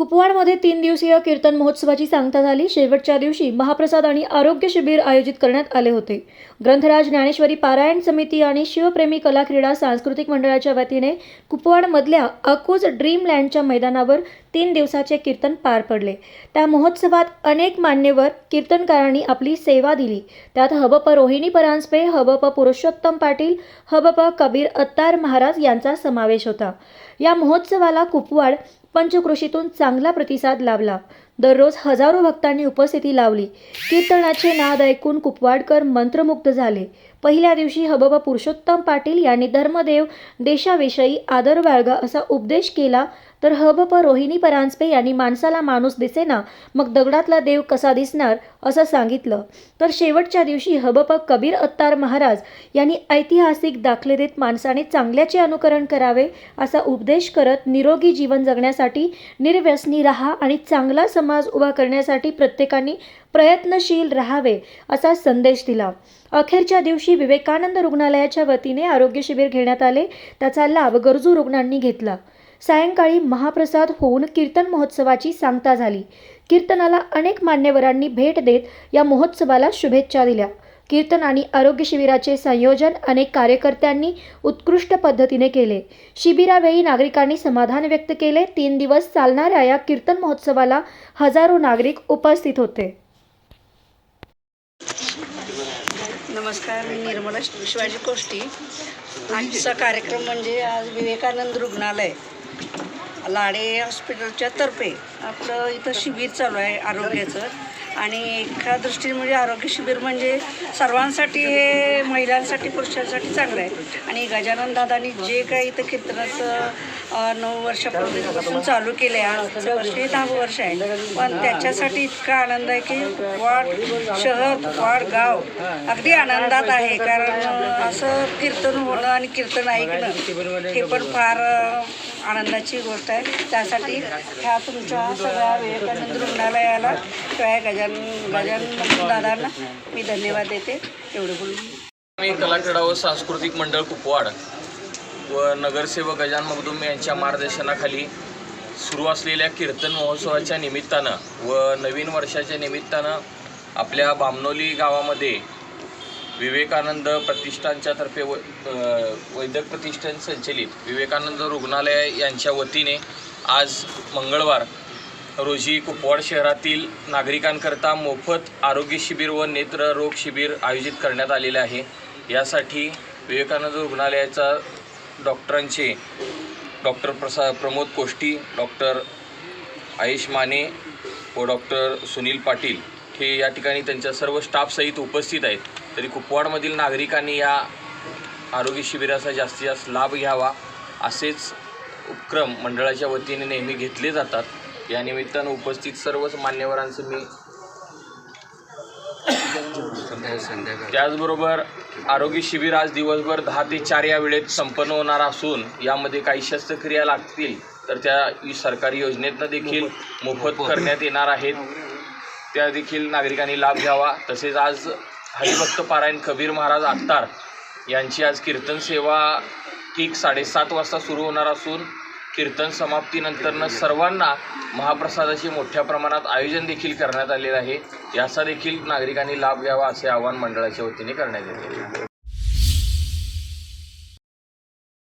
कुपवाडमध्ये 3 दिवसीय कीर्तन महोत्सवाची सांगता झाली। शेवटच्या दिवशी महाप्रसाद आणि आरोग्य शिबिर आयोजित करण्यात आले होते। ग्रंथराज ज्ञानेश्वरी पारायण समिती आणि शिवप्रेमी कला क्रीडा सांस्कृतिक मंडळाच्या वतीने कुपवाडमधल्या अकोज ड्रीमलँडच्या मैदानावर 3 दिवसाचे कीर्तन पार पडले। त्या महोत्सवात अनेक मान्यवर कीर्तनकारांनी आपली सेवा दिली। त्यात हबप रोहिणी परांजपे, हबप पुरुषोत्तम पाटील, हबप कबीर अत्तार महाराज यांचा समावेश होता। या महोत्सवाला कुपवाड पंचक्रोशीतून चांगला प्रतिसाद लाभला। दररोज हजारो भक्तांनी उपस्थिती लावली। कीर्तनाचे नाद ऐकून कुपवाडकर मंत्रमुग्ध झाले। पहिल्या दिवशी हबप पुरुषोत्तम पाटील यांनी धर्मदेव देशाविषयी आदर बाळगा असा उपदेश केला, तर हबप रोहिणी परांजपे यांनी माणसाला माणूस दिसेना मग दगडातला देव कसा दिसणार असं सांगितलं। तर शेवटच्या दिवशी हबप कबीर अत्तार महाराज यांनी ऐतिहासिक दाखले देत माणसाने चांगल्याचे अनुकरण करावे असा उपदेश करत निरोगी जीवन जगण्यासाठी निर्व्यसनी राहा आणि चांगला समाज उभा करण्यासाठी प्रत्येकाने प्रयत्नशील राहावे असा संदेश दिला। अखेरच्या दिवशी विवेकानंद रुग्णालयाच्या वतीने आरोग्य शिबिर घेण्यात आले। त्याचा लाभ गरजू रुग्णांनी घेतला। सायंकाळी महाप्रसाद होऊन कीर्तन महोत्सवाची सांगता झाली। कीर्तनाला अनेक मान्यवरांनी भेट देत या महोत्सवाला शुभेच्छा दिल्या। कीर्तन आणि आरोग्य शिबिराचे संयोजन अनेक कार्यकर्त्यांनी उत्कृष्ट पद्धतीने केले। शिबिरावेळी नागरिकांनी समाधान व्यक्त केले। 3 दिवस चालणाऱ्या या कीर्तन महोत्सवाला हजारो नागरिक उपस्थित होते। नमस्कार, मी निर्मला शिवाजी कोष्टी। आजचा कार्यक्रम म्हणजे आज विवेकानंद रुग्णालय लाडे हॉस्पिटलच्या तर्फे आपलं इथं शिबिर चालू आहे आरोग्याचं। आणि एका दृष्टीने म्हणजे आरोग्य शिबिर म्हणजे सर्वांसाठी, हे महिलांसाठी पुरुषांसाठी चांगलं आहे। आणि गजानन दादांनी जे काही इथं कीर्तनाचं 9 वर्षापूर्वीपासून चालू केलं आहे, आजचं वर्ष 10वं वर्ष आहे, पण त्याच्यासाठी इतका आनंद आहे की वाड शहर वाड गाव अगदी आनंदात आहे। कारण असं कीर्तन होणं आणि कीर्तन ऐकणं हे पण फार आनंदाची गोष्ट आहे। त्यासाठी ह्या तुमच्या सगळ्या विवेकानंद रुग्णालयाला किंवा गजानन दादांना मी धन्यवाद देते। एवढे बोलून मी कला क्रीडा व सांस्कृतिक मंडळ कुपवाड व नगरसेवक गजानन मगदुम यांच्या मार्गदर्शनाखाली सुरू असलेल्या कीर्तन महोत्सवाच्या निमित्तानं व नवीन वर्षाच्या निमित्तानं आपल्या बामनोली गावामध्ये विवेकानंद प्रतिष्ठानच्या तर्फे वैद्यक प्रतिष्ठान संचलित विवेकानंद रुग्णालय यांच्या वतीने आज मंगळवार रोजी कुपवाड शहरातील नागरिकांकरता मोफत आरोग्य शिबिर व नेत्र रोग शिबिर आयोजित करण्यात आलेले आहे। यासाठी विवेकानंद रुग्णालयाचा डॉक्टरांचे डॉक्टर प्रमोद कोष्टी, डॉक्टर आयुष माने व डॉक्टर सुनील पाटील हे या ठिकाणी त्यांच्या सर्व स्टाफसहित उपस्थित आहेत। तरी कुपवाडमधील नागरिकांनी या आरोग्य शिबिराचा जास्तीत जास्त लाभ घ्यावा असेच उपक्रम मंडळाच्या वतीने नेहमी घेतले जातात। या निमित्तानं उपस्थित सर्वच मान्यवरांचं मी त्याचबरोबर आरोग्य शिबिर आज दिवसभर 10 ते 4 या वेळेत संपन्न होणार असून यामध्ये काही शस्त्रक्रिया लागतील तर त्या सरकारी योजनेतनं देखील मोफत करण्यात येणार आहेत। त्या देखील नागरिकांनी लाभ घ्यावा। तसेच आज हरिभक्त पारायण कबीर महाराज अत्तार यांची आज कीर्तन सेवा ठीक 7:30 वाजता सुरू होणार असून कीर्तन समाप्तीनंतरनं सर्वांना महाप्रसादाचे मोठ्या प्रमाणात आयोजन देखील करण्यात आलेलं आहे। याचा देखील नागरिकांनी लाभ घ्यावा असे आवाहन मंडळाच्या वतीने करण्यात येते।